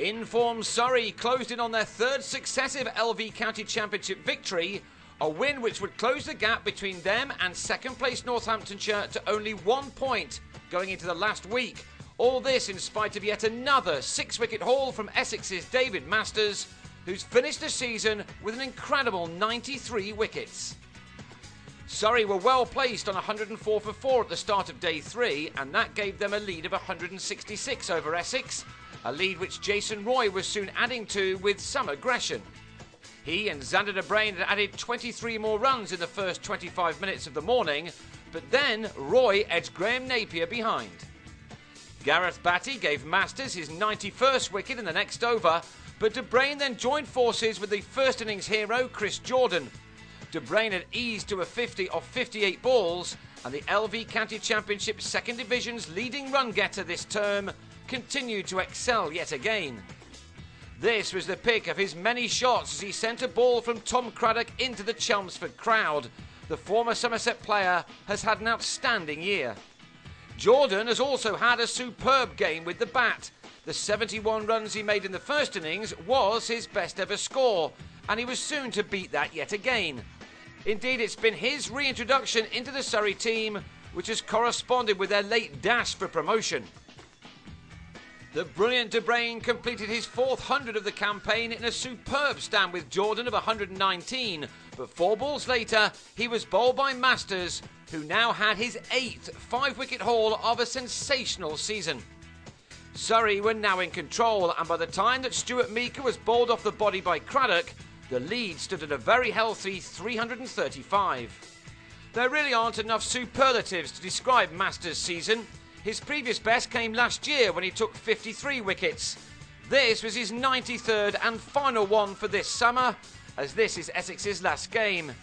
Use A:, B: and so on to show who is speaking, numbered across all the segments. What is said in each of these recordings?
A: In-form Surrey closed in on their third successive LV County Championship victory, a win which would close the gap between them and second-place Northamptonshire to only 1 point going into the last week. All this in spite of yet another six-wicket haul from Essex's David Masters, who's finished the season with an incredible 93 wickets. Surrey were well placed on 104 for 4 at the start of day 3, and that gave them a lead of 166 over Essex, a lead which Jason Roy was soon adding to with some aggression. He and Xander de Bruyne had added 23 more runs in the first 25 minutes of the morning, but then Roy edged Graham Napier behind. Gareth Batty gave Masters his 91st wicket in the next over, but de Bruyne then joined forces with the first innings hero Chris Jordan. De Bruyne had eased to a 50 off 58 balls, and the LV County Championship Second Division's leading run-getter this term continued to excel yet again. This was the pick of his many shots as he sent a ball from Tom Craddock into the Chelmsford crowd. The former Somerset player has had an outstanding year. Jordan has also had a superb game with the bat. The 71 runs he made in the first innings was his best ever score, and he was soon to beat that yet again. Indeed, it's been his reintroduction into the Surrey team which has corresponded with their late dash for promotion. The brilliant de Bruyne completed his 400 of the campaign in a superb stand with Jordan of 119, but 4 balls later he was bowled by Masters, who now had his 8th 5-wicket haul of a sensational season. Surrey were now in control, and by the time that Stuart Meaker was bowled off the body by Craddock, the lead stood at a very healthy 335. There really aren't enough superlatives to describe Masters' season. His previous best came last year when he took 53 wickets. This was his 93rd and final one for this summer, as this is Essex's last game.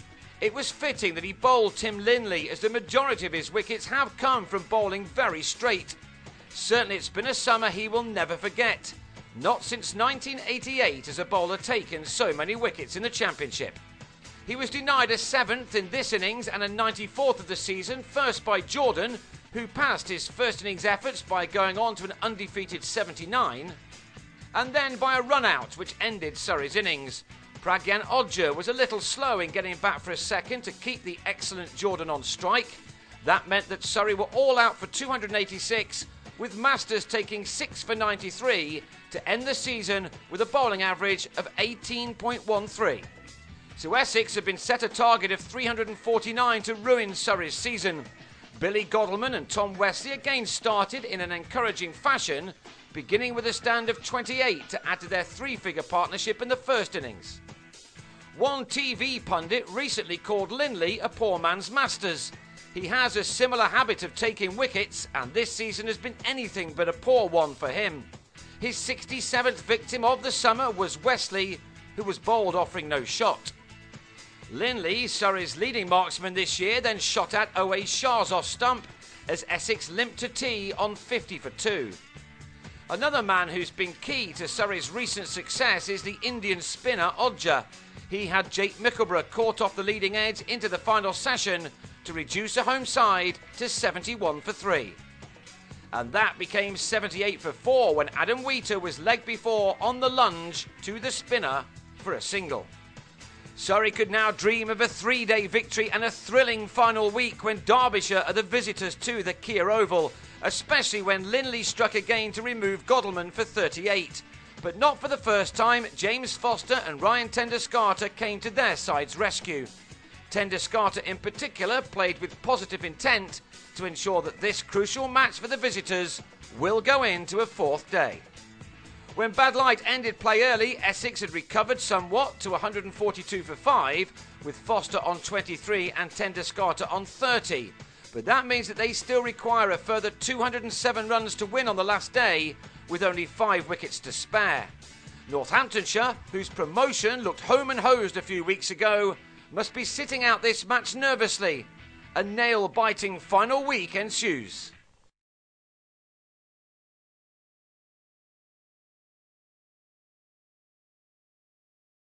A: It was fitting that he bowled Tim Linley, as the majority of his wickets have come from bowling very straight. Certainly it's been a summer he will never forget. Not since 1988 has a bowler taken so many wickets in the Championship. He was denied a 7th in this innings and a 94th of the season, first by Jordan, who passed his first innings efforts by going on to an undefeated 79, and then by a run-out which ended Surrey's innings. Pragyan Ojha was a little slow in getting back for a second to keep the excellent Jordan on strike. That meant that Surrey were all out for 286, with Masters taking 6 for 93 to end the season with a bowling average of 18.13. So Essex have been set a target of 349 to ruin Surrey's season. Billy Godleman and Tom Wesley again started in an encouraging fashion, beginning with a stand of 28 to add to their 3-figure partnership in the first innings. One TV pundit recently called Linley a poor man's Masters. He has a similar habit of taking wickets, and this season has been anything but a poor one for him. His 67th victim of the summer was Wesley, who was bowled offering no shot. Linley, Surrey's leading marksman this year, then shot at O.A. Shah's off stump as Essex limped to tea on 50 for 2. Another man who's been key to Surrey's recent success is the Indian spinner Ojha. He had Jake Mickleborough caught off the leading edge into the final session to reduce the home side to 71 for 3. And that became 78 for 4 when Adam Wheater was leg before on the lunge to the spinner for a single. Surrey could now dream of a 3-day victory and a thrilling final week when Derbyshire are the visitors to the Kia Oval, especially when Linley struck again to remove Godleman for 38. But not for the first time, James Foster and Ryan Tenduscarter came to their side's rescue. Tenduscarter in particular played with positive intent to ensure that this crucial match for the visitors will go into a 4th day. When bad light ended play early, Essex had recovered somewhat to 142 for 5, with Foster on 23 and Tenduscarter on 30. But that means that they still require a further 207 runs to win on the last day, with only 5 wickets to spare. Northamptonshire, whose promotion looked home and hosed a few weeks ago, must be sitting out this match nervously. A nail-biting final week ensues.